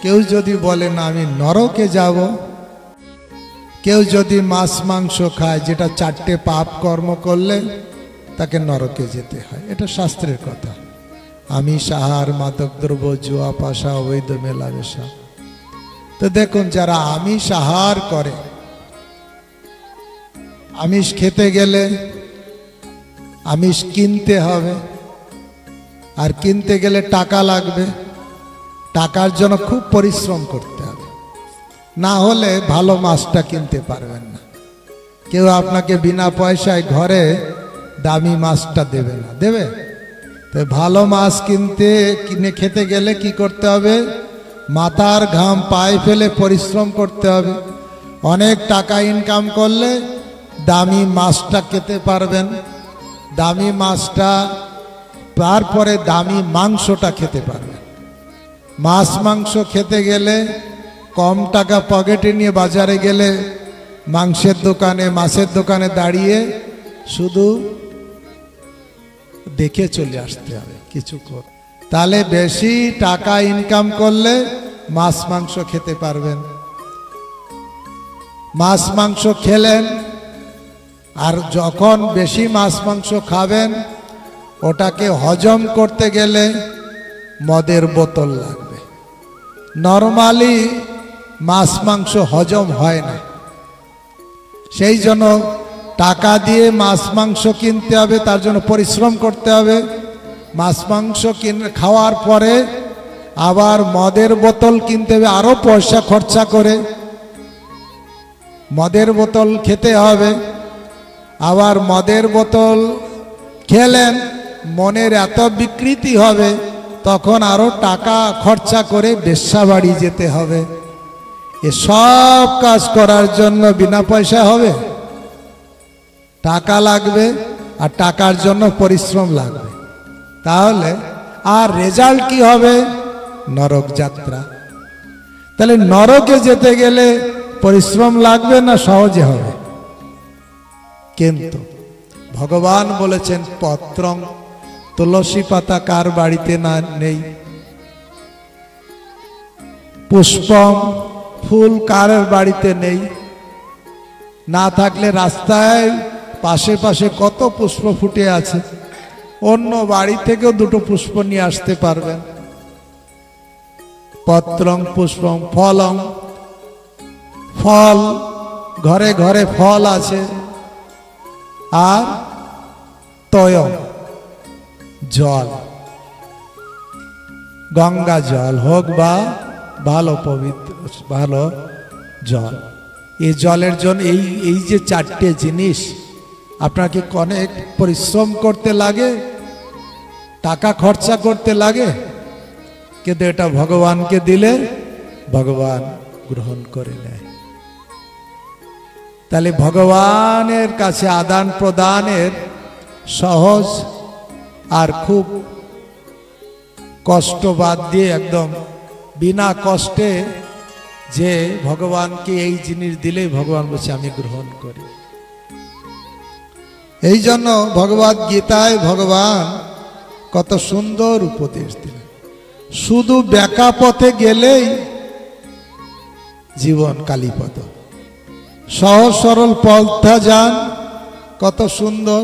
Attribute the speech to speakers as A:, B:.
A: কেউ যদি বলে না আমি নরকে যাব, কেউ যদি মাছ মাংস খায়, যেটা 4টে পাপ কর্ম করলে তাকে নরকে যেতে হয়, এটা শাস্ত্রের কথা। আমিষ আহার, মাদক দ্রব্য, জুয়া, পাশা, অবৈধ মেলামেশা। তো দেখুন, যারা আমিষ আহার করে, আমিষ খেতে গেলে আমিষ কিনতে হবে, আর কিনতে গেলে টাকা লাগবে, টাকার জন্য খুব পরিশ্রম করতে হবে, না হলে ভালো মাছটা কিনতে পারবেন না। কেউ আপনাকে বিনা পয়সায় ঘরে দামি মাছটা দেবে না, দেবে? তো ভালো মাছ কিনে খেতে গেলে কি করতে হবে? মাথার ঘাম পায়ে ফেলে পরিশ্রম করতে হবে। অনেক টাকা ইনকাম করলে দামি মাছটা খেতে পারবেন, দামি মাছটা, তারপরে দামি মাংসটা খেতে পারবেন। মাছ মাংস খেতে গেলে কম টাকা পকেটে নিয়ে বাজারে গেলে মাংসের দোকানে, মাছের দোকানে দাঁড়িয়ে শুধু দেখে চলে আসতে হবে কিছুক্ষণ। তাহলে বেশি টাকা ইনকাম করলে মাছ মাংস খেতে পারবেন। মাছ মাংস খেলেন, আর যখন বেশি মাছ মাংস খাবেন, ওটাকে হজম করতে গেলে মদের বোতল লাগবে। নরমালি মাছ মাংস হজম হয় না, সেই জন্য টাকা দিয়ে মাছ মাংস কিনতে হবে, তার জন্য পরিশ্রম করতে হবে। মাছ মাংস খাওয়ার পরে আবার মদের বোতল কিনতে হবে, আরও পয়সা খরচা করে মদের বোতল খেতে হবে। আবার মদের বোতল খেলেন, মনের এত বিকৃতি হবে, তখন আরও টাকা খরচা করে বেশ্যাবাড়ি যেতে হবে। এসব কাজ করার জন্য বিনা পয়সা হবে? টাকা লাগবে, আর টাকার জন্য পরিশ্রম লাগবে। তাহলে আর রেজাল্ট কি হবে? নরক যাত্রা। তাহলে নরকে যেতে গেলে পরিশ্রম লাগবে না সহজে হবে? কিন্তু ভগবান বলেছেন, পত্রং, তুলসী পাতা কার বাড়িতে না নেই? পুষ্পম, ফুল কার বাড়িতে নেই? না থাকলে রাস্তায় পাশে পাশে কত পুষ্প ফুটে আছে, অন্য বাড়ি থেকেও 2টো পুষ্প নিয়ে আসতে পারবেন। পত্রং পুষ্পং ফলং, ফল, ঘরে ঘরে ফল আছে। আর তয়ং, জল, গঙ্গা জল হোক বা ভালো পবিত্র ভালো জল। এই জলের জন্য এই যে 4টে জিনিস, আপনাকে অনেক পরিশ্রম করতে লাগে, টাকা খরচা করতে লাগে, কিন্তু এটা ভগবানকে দিলে ভগবান গ্রহণ করে নেয়। তাহলে ভগবানের কাছে আদান প্রদানের সহজ আর খুব কষ্ট বাদ দিয়ে একদম বিনা কষ্টে যে ভগবানকে এই জিনিস দিলেই ভগবান বলছে আমি গ্রহণ করি। এই জন্য ভগবদ গীতায় ভগবান কত সুন্দর উপদেশ দিলেন। শুধু বেকা পথে গেলেই জীবন কালীপদ, সহজ সরল পথটা যান, কত সুন্দর।